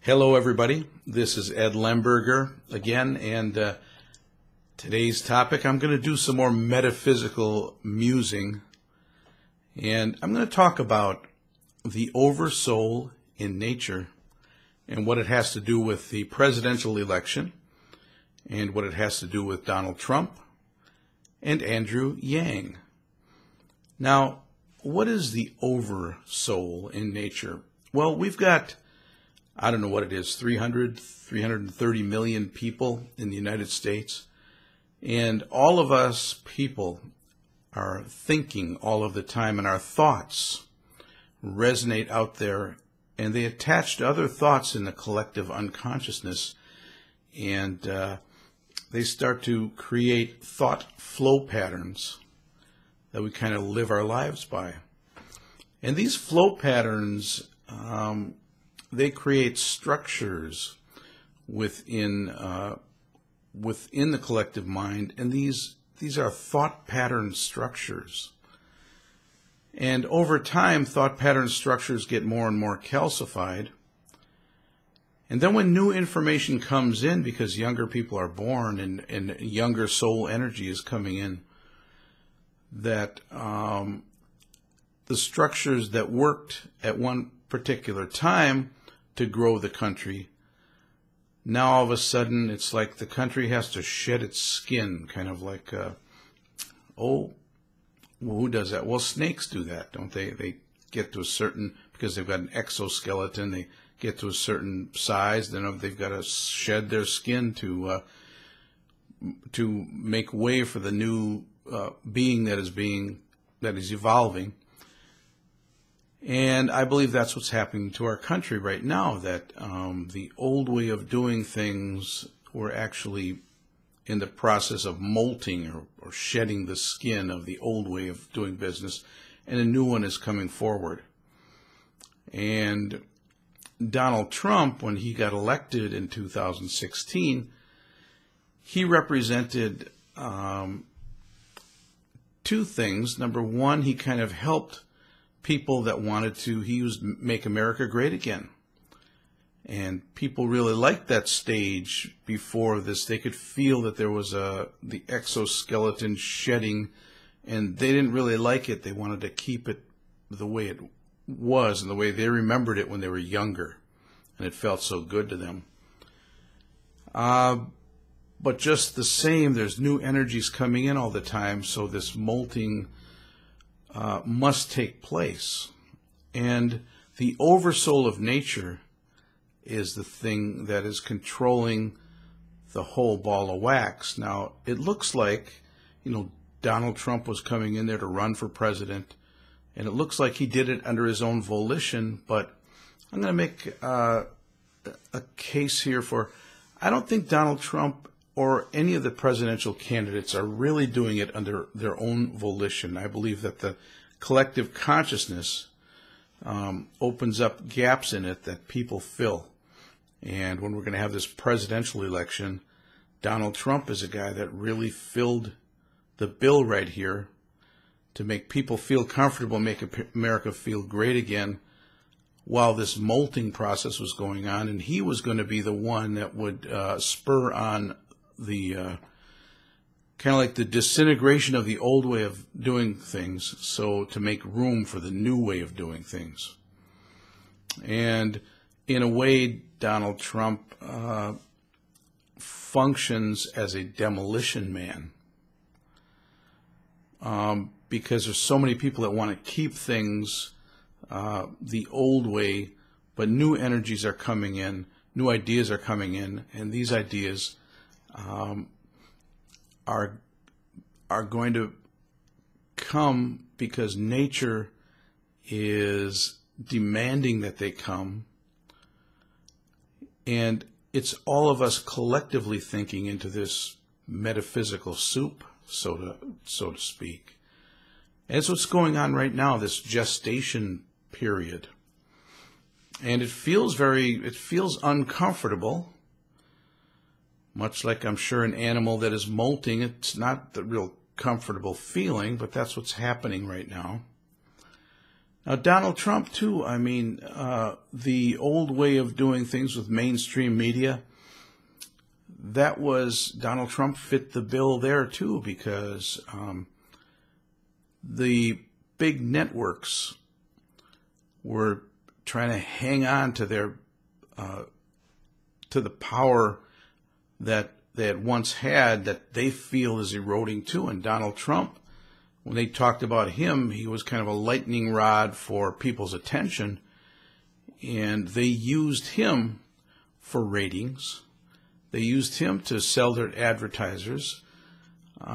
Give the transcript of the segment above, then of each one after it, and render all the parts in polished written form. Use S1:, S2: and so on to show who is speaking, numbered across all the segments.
S1: Hello, everybody. This is Ed Lemberger again, and today's topic, I'm going to do some more metaphysical musing, and I'm going to talk about the OverSoul in nature and what it has to do with the presidential election and what it has to do with Donald Trump and Andrew Yang. Now, what is the OverSoul in nature? Well, we've got, I don't know what it is, 330 million people in the United States. And all of us people are thinking all of the time, and our thoughts resonate out there, and they attach to other thoughts in the collective unconsciousness. And they start to create thought flow patterns that we kind of live our lives by. And these flow patterns, they create structures within the collective mind, and these are thought pattern structures. And over time, thought pattern structures get more and more calcified. And then when new information comes in, because younger people are born and younger soul energy is coming in, that the structures that worked at one particular time to grow the country, now all of a sudden it's like the country has to shed its skin, kind of like, well, who does that? Well, snakes do that, don't they? They get to a certain, because they've got an exoskeleton, they get to a certain size, then they've got to shed their skin to make way for the new being that is evolving. And I believe that's what's happening to our country right now, that the old way of doing things, we're actually in the process of molting or shedding the skin of the old way of doing business, and a new one is coming forward. And Donald Trump, when he got elected in 2016, he represented two things. Number one, he kind of helped people that wanted to, he used Make America Great Again. And people really liked that stage before this. They could feel that there was the exoskeleton shedding, and they didn't really like it. They wanted to keep it the way it was and the way they remembered it when they were younger. And it felt so good to them. But just the same, there's new energies coming in all the time, so this molting must take place. And the oversoul of nature is the thing that is controlling the whole ball of wax. Now, it looks like, Donald Trump was coming in there to run for president, and it looks like he did it under his own volition, but I'm going to make a case here for, I don't think Donald Trump or any of the presidential candidates are really doing it under their own volition. I believe that the collective consciousness opens up gaps in it that people fill. And when we're going to have this presidential election, Donald Trump is a guy that really filled the bill right here to make people feel comfortable, make America feel great again, while this molting process was going on. And he was going to be the one that would spur on the kind of like the disintegration of the old way of doing things, so to make room for the new way of doing things. And in a way, Donald Trump functions as a demolition man, because there's so many people that want to keep things the old way, but new energies are coming in, new ideas are coming in, and these ideas are going to come because nature is demanding that they come, and it's all of us collectively thinking into this metaphysical soup, so to speak. And it's what's going on right now, this gestation period. And it feels uncomfortable, much like I'm sure an animal that is molting. It's not the real comfortable feeling, but that's what's happening right now. Now, Donald Trump, too, I mean, the old way of doing things with mainstream media, that was, Donald Trump fit the bill there, too, because the big networks were trying to hang on to their, to the power that they had once had that they feel is eroding, too. And Donald Trump, when they talked about him, he was kind of a lightning rod for people's attention, and they used him for ratings. They used him to sell their advertisers.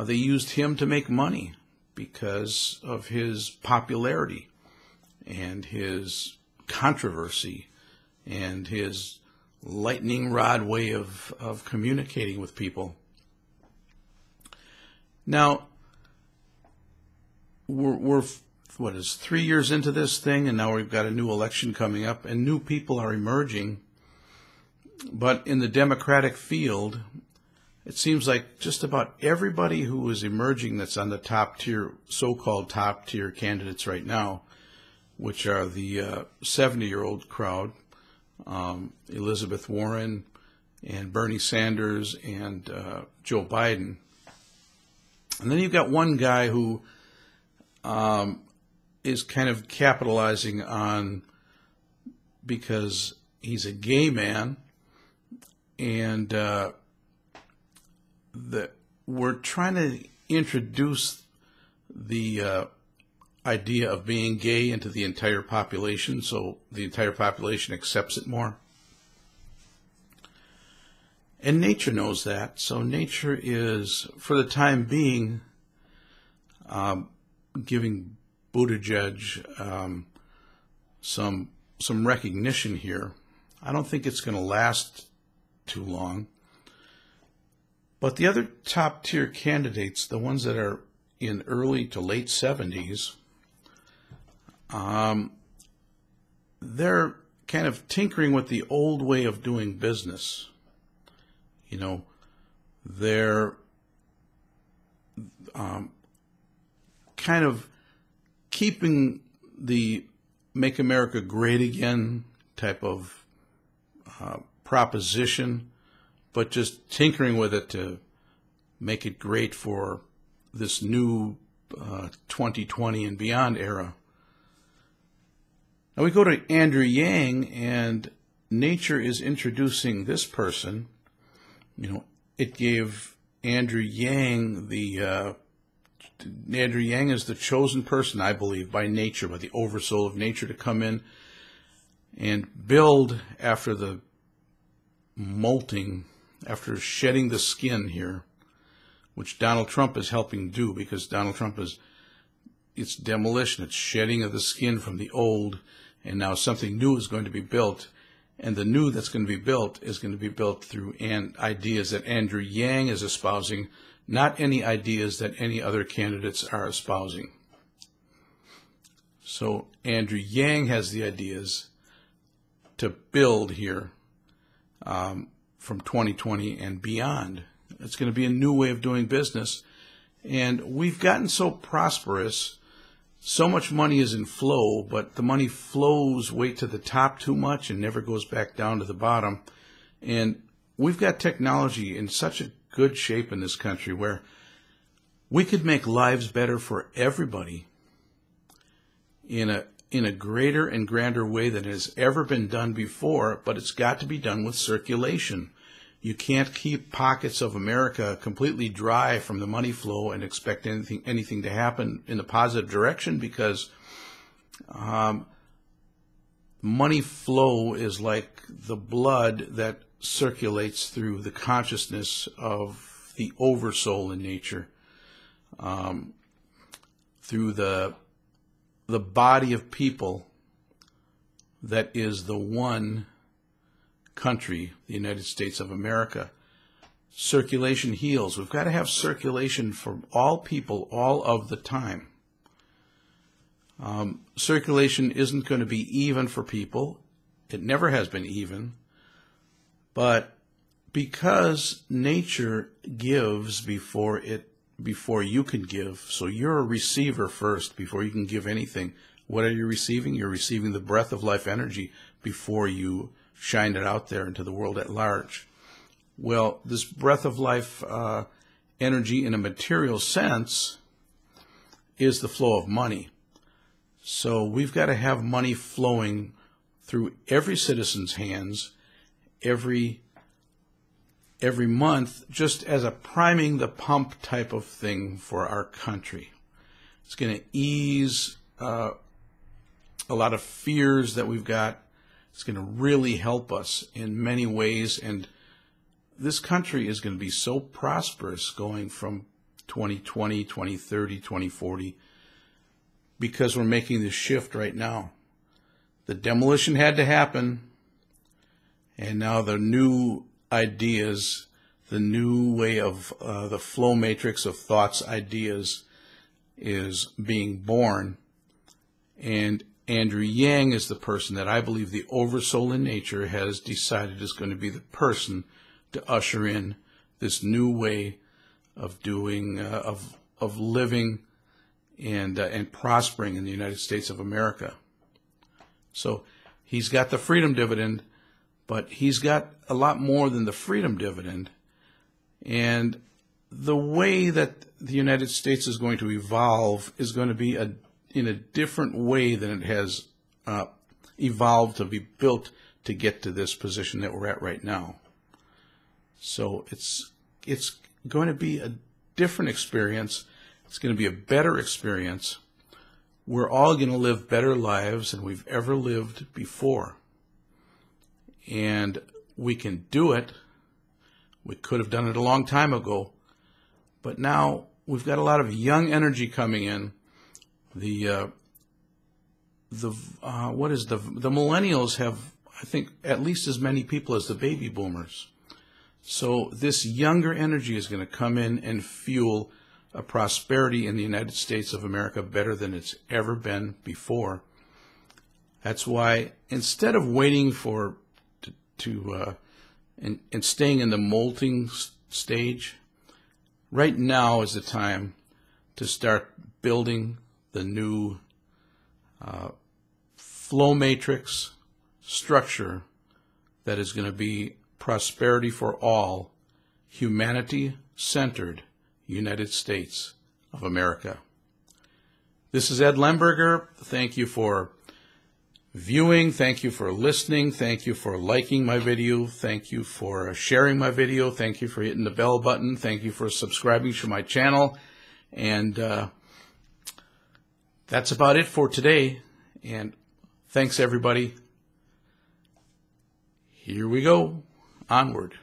S1: They used him to make money because of his popularity and his controversy and his lightning rod way of communicating with people. Now, we're what is 3 years into this thing, and now we've got a new election coming up, and new people are emerging. But in the Democratic field, it seems like just about everybody who is emerging that's on the top tier, so-called top tier candidates right now, which are the 70-year-old crowd, Elizabeth Warren and Bernie Sanders and Joe Biden. And then you've got one guy who is kind of capitalizing on, because he's a gay man, and we're trying to introduce the idea of being gay into the entire population, so the entire population accepts it more. And nature knows that, so nature is, for the time being, giving Buttigieg some recognition here. I don't think it's going to last too long. But the other top tier candidates, the ones that are in early to late 70s, they're kind of tinkering with the old way of doing business. You know, they're kind of keeping the Make America Great Again type of proposition, but just tinkering with it to make it great for this new 2020 and beyond era. Now we go to Andrew Yang, and nature is introducing this person. You know, it gave Andrew Yang Andrew Yang is the chosen person, I believe, by nature, by the oversoul of nature, to come in and build after the molting, after shedding the skin here, which Donald Trump is helping do, because Donald Trump it's demolition, it's shedding of the skin from the old, and now something new is going to be built. And the new that's going to be built is going to be built through ideas that Andrew Yang is espousing, not any ideas that any other candidates are espousing. So Andrew Yang has the ideas to build here from 2020 and beyond. It's going to be a new way of doing business. And we've gotten so prosperous, so much money is in flow, but the money flows way to the top too much and never goes back down to the bottom. And we've got technology in such a good shape in this country where we could make lives better for everybody in a greater and grander way than has ever been done before, but it's got to be done with circulation. You can't keep pockets of America completely dry from the money flow and expect anything to happen in the positive direction, because money flow is like the blood that circulates through the consciousness of the oversoul in nature, through the body of people that is the one country, the United States of America. Circulation heals. We've got to have circulation for all people all of the time. Circulation isn't going to be even for people. It never has been even. But because nature gives before you can give, so you're a receiver first before you can give anything. What are you receiving? You're receiving the breath of life energy before you shine it out there into the world at large. Well, this breath of life energy in a material sense is the flow of money. So we've got to have money flowing through every citizen's hands every month, just as a priming the pump type of thing for our country. It's going to ease a lot of fears that we've got. It's going to really help us in many ways, and this country is going to be so prosperous going from 2020, 2030, 2040, because we're making this shift right now. The demolition had to happen, and now the new ideas, the new way of the flow matrix of thoughts, ideas is being born. And Andrew Yang is the person that I believe the OverSoul in nature has decided is going to be the person to usher in this new way of doing, of living and prospering in the United States of America. So he's got the freedom dividend, but he's got a lot more than the freedom dividend. And the way that the United States is going to evolve is going to be in a different way than it has evolved to be built to get to this position that we're at right now. So it's going to be a different experience. It's going to be a better experience. We're all going to live better lives than we've ever lived before. And we can do it. We could have done it a long time ago. But now we've got a lot of young energy coming in. The millennials have, I think, at least as many people as the baby boomers. So this younger energy is going to come in and fuel a prosperity in the United States of America better than it's ever been before. That's why instead of waiting for and staying in the molting stage, right now is the time to start building the new flow matrix structure that is going to be prosperity for all, humanity-centered United States of America. This is Ed Lemberger. Thank you for viewing. Thank you for listening. Thank you for liking my video. Thank you for sharing my video. Thank you for hitting the bell button. Thank you for subscribing to my channel. And that's about it for today. And thanks, everybody. Here we go. Onward.